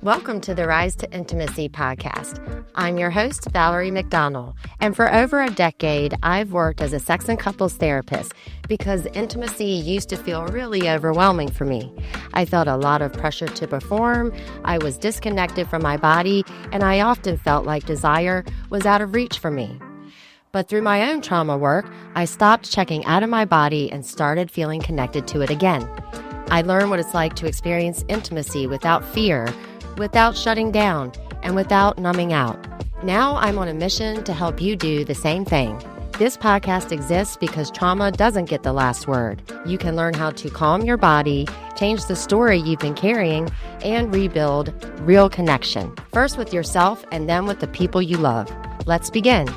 Welcome to the Rise to Intimacy podcast. I'm your host, Valerie McDonald, and for over a decade, I've worked as a sex and couples therapist because intimacy used to feel really overwhelming for me. I felt a lot of pressure to perform, I was disconnected from my body, and I often felt like desire was out of reach for me. But through my own trauma work, I stopped checking out of my body and started feeling connected to it again. I learned what it's like to experience intimacy without fear, without shutting down, and without numbing out. Now I'm on a mission to help you do the same thing. This podcast exists because trauma doesn't get the last word. You can learn how to calm your body, change the story you've been carrying, and rebuild real connection. First with yourself and then with the people you love. Let's begin.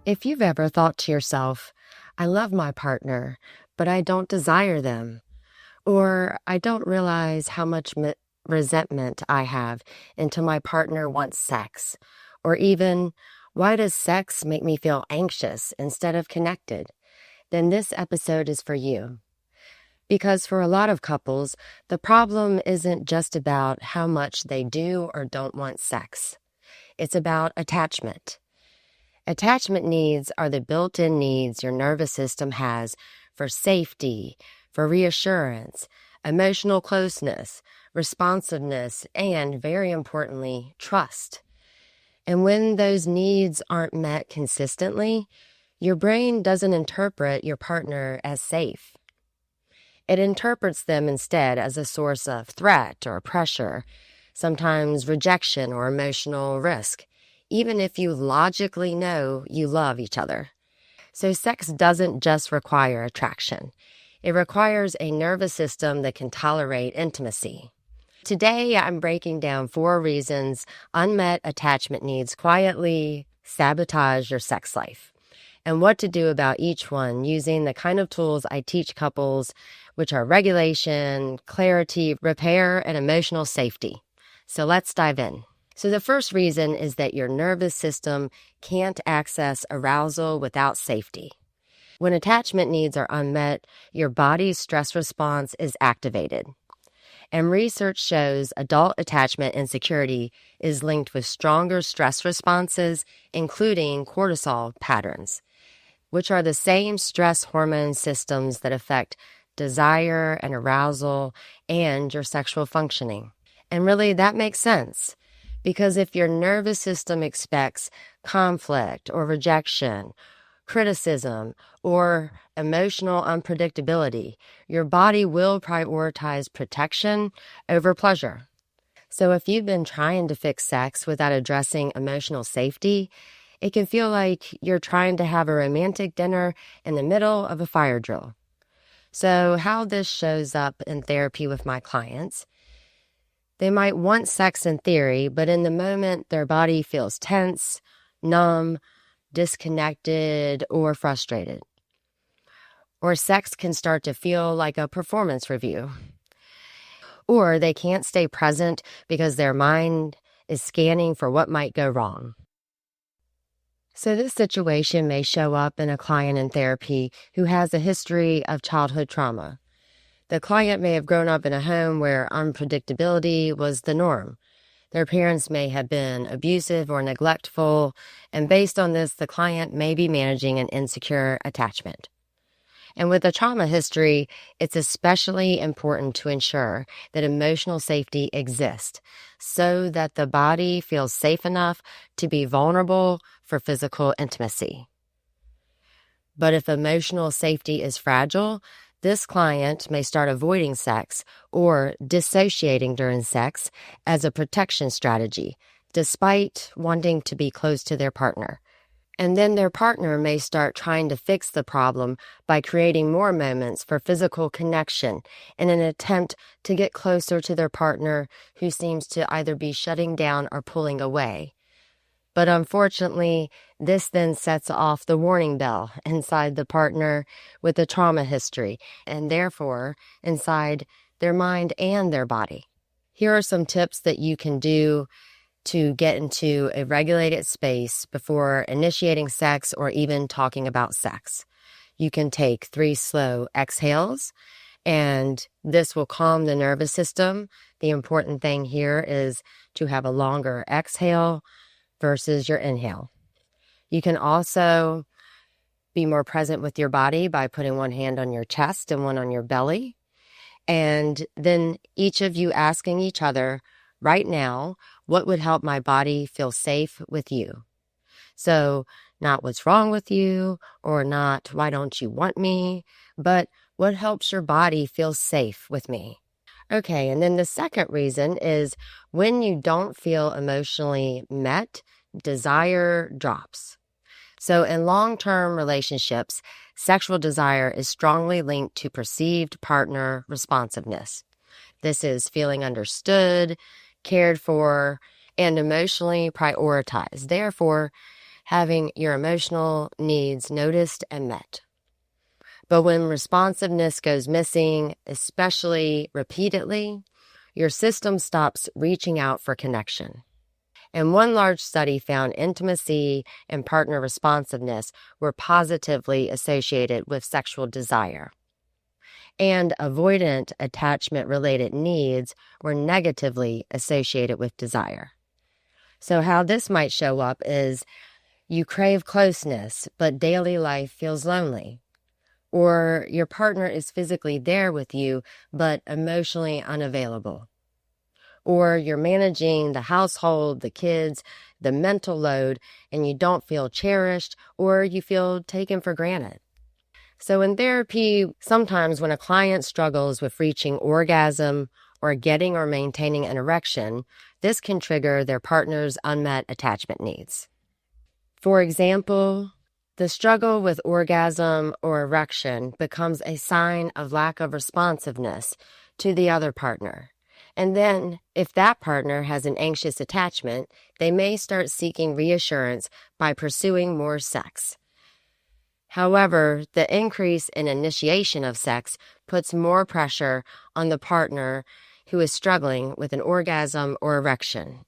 If you've ever thought to yourself, I love my partner, but I don't desire them, or I don't realize how much resentment I have until my partner wants sex. Or even, why does sex make me feel anxious instead of connected? Then this episode is for you. Because for a lot of couples, the problem isn't just about how much they do or don't want sex. It's about attachment. Attachment needs are the built-in needs your nervous system has for safety, for reassurance, emotional closeness, responsiveness, and, very importantly, trust. And when those needs aren't met consistently, your brain doesn't interpret your partner as safe. It interprets them instead as a source of threat or pressure, sometimes rejection or emotional risk, even if you logically know you love each other. So sex doesn't just require attraction. It requires a nervous system that can tolerate intimacy. Today, I'm breaking down 4 reasons unmet attachment needs quietly sabotage your sex life, and what to do about each one using the kind of tools I teach couples, which are regulation, clarity, repair, and emotional safety. So let's dive in. So the first reason is that your nervous system can't access arousal without safety. When attachment needs are unmet, your body's stress response is activated. And research shows adult attachment insecurity is linked with stronger stress responses, including cortisol patterns, which are the same stress hormone systems that affect desire and arousal and your sexual functioning. And really, that makes sense. Because if your nervous system expects conflict or rejection, criticism, or emotional unpredictability, your body will prioritize protection over pleasure. So if you've been trying to fix sex without addressing emotional safety, it can feel like you're trying to have a romantic dinner in the middle of a fire drill. So how this shows up in therapy with my clients: they might want sex in theory, but in the moment, their body feels tense, numb, disconnected, or frustrated. Or sex can start to feel like a performance review. Or they can't stay present because their mind is scanning for what might go wrong. So this situation may show up in a client in therapy who has a history of childhood trauma. The client may have grown up in a home where unpredictability was the norm. Their parents may have been abusive or neglectful, and based on this, the client may be managing an insecure attachment. And with a trauma history, it's especially important to ensure that emotional safety exists so that the body feels safe enough to be vulnerable for physical intimacy. But if emotional safety is fragile, this client may start avoiding sex or dissociating during sex as a protection strategy, despite wanting to be close to their partner. And then their partner may start trying to fix the problem by creating more moments for physical connection in an attempt to get closer to their partner who seems to either be shutting down or pulling away. But unfortunately, this then sets off the warning bell inside the partner with a trauma history, and therefore inside their mind and their body. Here are some tips that you can do to get into a regulated space before initiating sex or even talking about sex. You can take 3 slow exhales and this will calm the nervous system. The important thing here is to have a longer exhale versus your inhale. You can also be more present with your body by putting one hand on your chest and one on your belly. And then each of you asking each other, right now, what would help my body feel safe with you? So not what's wrong with you, or not why don't you want me, but what helps your body feel safe with me? Okay, and then the second reason is when you don't feel emotionally met, desire drops. So in long-term relationships, sexual desire is strongly linked to perceived partner responsiveness. This is feeling understood, cared for, and emotionally prioritized. Therefore, having your emotional needs noticed and met. But when responsiveness goes missing, especially repeatedly, your system stops reaching out for connection. And one large study found intimacy and partner responsiveness were positively associated with sexual desire. And avoidant attachment-related needs were negatively associated with desire. So how this might show up is you crave closeness, but daily life feels lonely. Or your partner is physically there with you, but emotionally unavailable. Or you're managing the household, the kids, the mental load, and you don't feel cherished, or you feel taken for granted. So in therapy, sometimes when a client struggles with reaching orgasm or getting or maintaining an erection, this can trigger their partner's unmet attachment needs. For example, the struggle with orgasm or erection becomes a sign of lack of responsiveness to the other partner. And then, if that partner has an anxious attachment, they may start seeking reassurance by pursuing more sex. However, the increase in initiation of sex puts more pressure on the partner who is struggling with an orgasm or erection.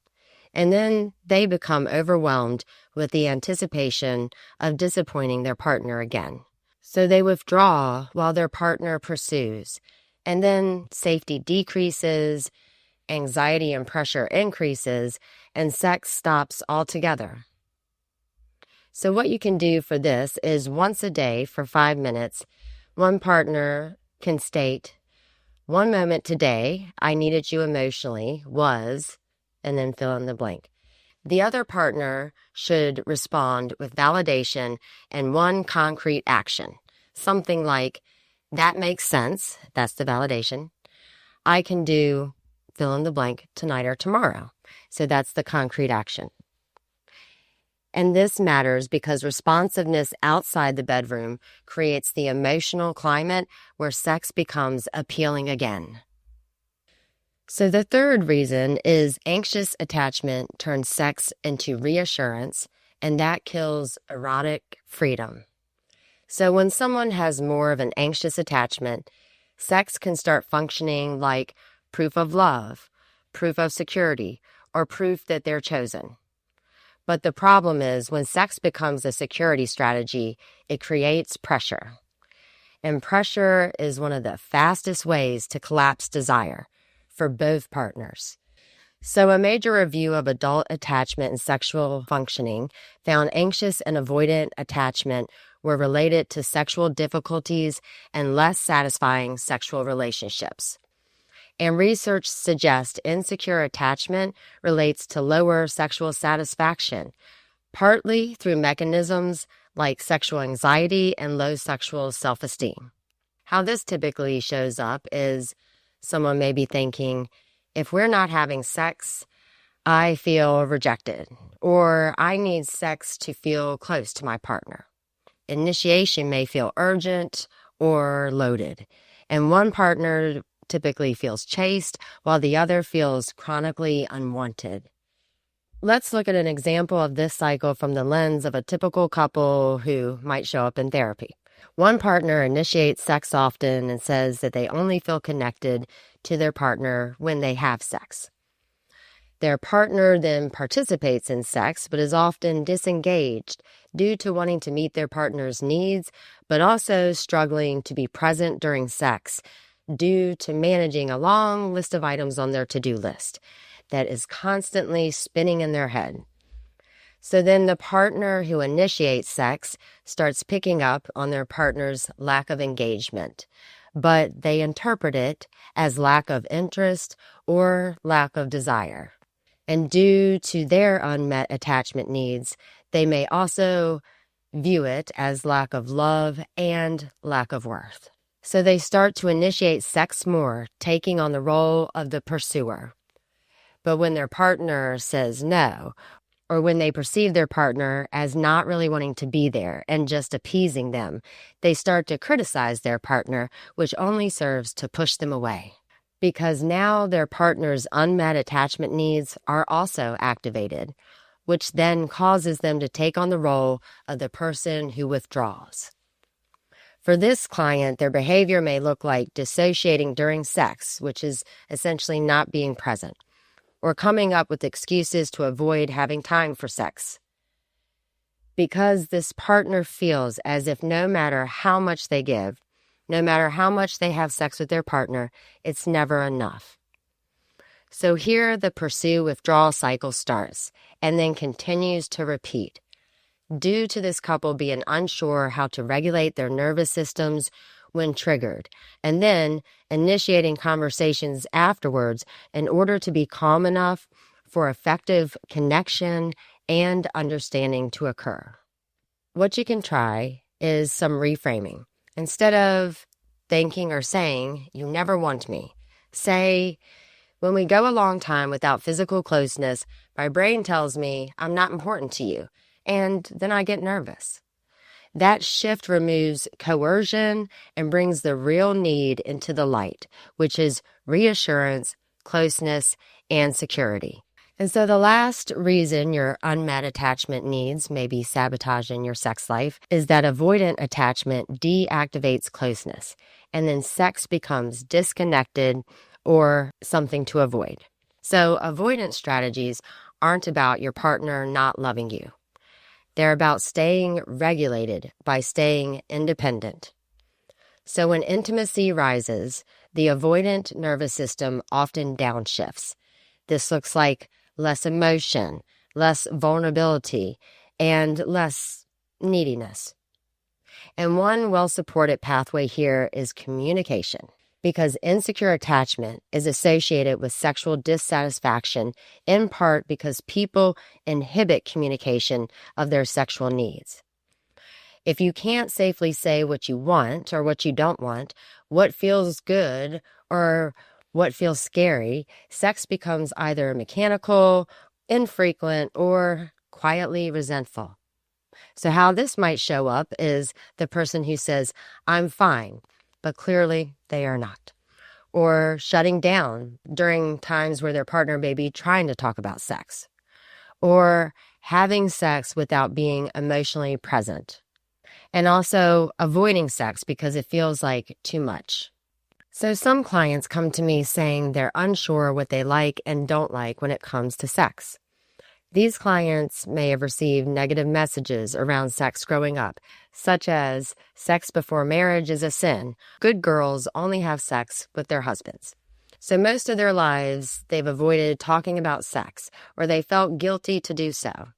And then they become overwhelmed with the anticipation of disappointing their partner again. So they withdraw while their partner pursues. And then safety decreases, anxiety and pressure increases, and sex stops altogether. So what you can do for this is once a day for 5 minutes, one partner can state, "One moment today I needed you emotionally was," and then fill in the blank. The other partner should respond with validation and one concrete action. Something like, "That makes sense," that's the validation. "I can do," fill in the blank, "tonight or tomorrow." So that's the concrete action. And this matters because responsiveness outside the bedroom creates the emotional climate where sex becomes appealing again. So the third reason is anxious attachment turns sex into reassurance, and that kills erotic freedom. So when someone has more of an anxious attachment, sex can start functioning like proof of love, proof of security, or proof that they're chosen. But the problem is when sex becomes a security strategy, it creates pressure. And pressure is one of the fastest ways to collapse desire for both partners. So a major review of adult attachment and sexual functioning found anxious and avoidant attachment were related to sexual difficulties and less satisfying sexual relationships. And research suggests insecure attachment relates to lower sexual satisfaction, partly through mechanisms like sexual anxiety and low sexual self-esteem. How this typically shows up is someone may be thinking, if we're not having sex, I feel rejected, or I need sex to feel close to my partner. Initiation may feel urgent or loaded, and one partner typically feels chased while the other feels chronically unwanted. Let's look at an example of this cycle from the lens of a typical couple who might show up in therapy. One partner initiates sex often and says that they only feel connected to their partner when they have sex. Their partner then participates in sex but is often disengaged due to wanting to meet their partner's needs, but also struggling to be present during sex due to managing a long list of items on their to-do list that is constantly spinning in their head. So then the partner who initiates sex starts picking up on their partner's lack of engagement, but they interpret it as lack of interest or lack of desire. And due to their unmet attachment needs, they may also view it as lack of love and lack of worth. So they start to initiate sex more, taking on the role of the pursuer. But when their partner says no, or when they perceive their partner as not really wanting to be there and just appeasing them, they start to criticize their partner, which only serves to push them away. Because now their partner's unmet attachment needs are also activated, which then causes them to take on the role of the person who withdraws. For this client, their behavior may look like dissociating during sex, which is essentially not being present, or coming up with excuses to avoid having time for sex. Because this partner feels as if no matter how much they give, no matter how much they have sex with their partner, it's never enough. So here the pursue-withdrawal cycle starts and then continues to repeat, due to this couple being unsure how to regulate their nervous systems when triggered, and then initiating conversations afterwards in order to be calm enough for effective connection and understanding to occur. What you can try is some reframing. Instead of thinking or saying, "You never want me," say, "When we go a long time without physical closeness, my brain tells me I'm not important to you, and then I get nervous." That shift removes coercion and brings the real need into the light, which is reassurance, closeness, and security. And so the last reason your unmet attachment needs may be sabotage in your sex life is that avoidant attachment deactivates closeness, and then sex becomes disconnected or something to avoid. So avoidance strategies aren't about your partner not loving you. They're about staying regulated by staying independent. So when intimacy rises, the avoidant nervous system often downshifts. This looks like less emotion, less vulnerability, and less neediness. And one well-supported pathway here is communication, because insecure attachment is associated with sexual dissatisfaction, in part because people inhibit communication of their sexual needs. If you can't safely say what you want or what you don't want, what feels good or what feels scary, sex becomes either mechanical, infrequent, or quietly resentful. So how this might show up is the person who says, "I'm fine," but clearly they are not. Or shutting down during times where their partner may be trying to talk about sex. Or having sex without being emotionally present. And also avoiding sex because it feels like too much. So some clients come to me saying they're unsure what they like and don't like when it comes to sex. These clients may have received negative messages around sex growing up, such as sex before marriage is a sin. Good girls only have sex with their husbands. So most of their lives, they've avoided talking about sex, or they felt guilty to do so.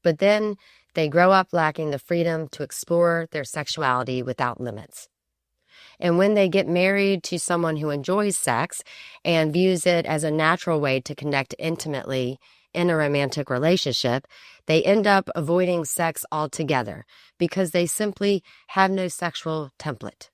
But then they grow up lacking the freedom to explore their sexuality without limits. And when they get married to someone who enjoys sex and views it as a natural way to connect intimately in a romantic relationship, they end up avoiding sex altogether because they simply have no sexual template,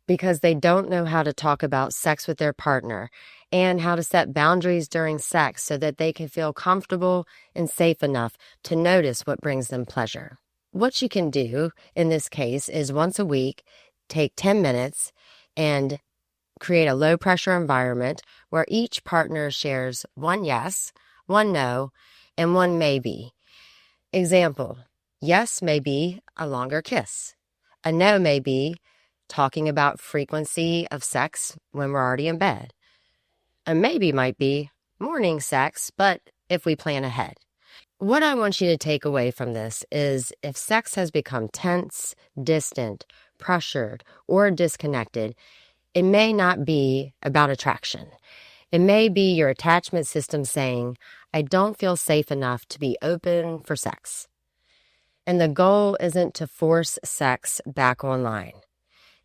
because they don't know how to talk about sex with their partner and how to set boundaries during sex so that they can feel comfortable and safe enough to notice what brings them pleasure. What you can do in this case is once a week, take 10 minutes and create a low-pressure environment where each partner shares one yes, one no, and one maybe. Example, yes may be a longer kiss. A no may be talking about frequency of sex when we're already in bed. A maybe might be morning sex, but if we plan ahead. What I want you to take away from this is if sex has become tense, distant, pressured, or disconnected, It may not be about attraction. It may be your attachment system saying, I don't feel safe enough to be open for sex. And the goal isn't to force sex back online.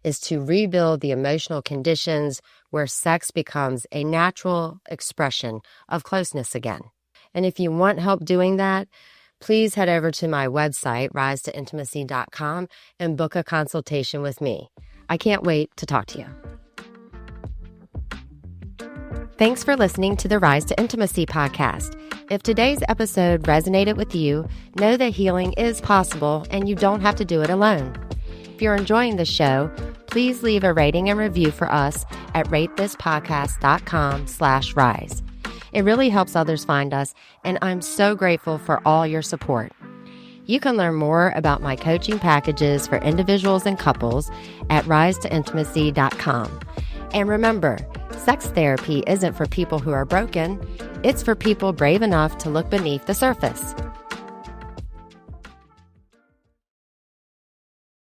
Is to rebuild the emotional conditions where sex becomes a natural expression of closeness again. And if you want help doing that, please head over to my website, risetointimacy.com, and book a consultation with me. I can't wait to talk to you. Thanks for listening to the Rise to Intimacy podcast. If today's episode resonated with you, know that healing is possible and you don't have to do it alone. If you're enjoying the show, please leave a rating and review for us at ratethispodcast.com/rise. It really helps others find us, and I'm so grateful for all your support. You can learn more about my coaching packages for individuals and couples at risetointimacy.com. And remember, sex therapy isn't for people who are broken. It's for people brave enough to look beneath the surface.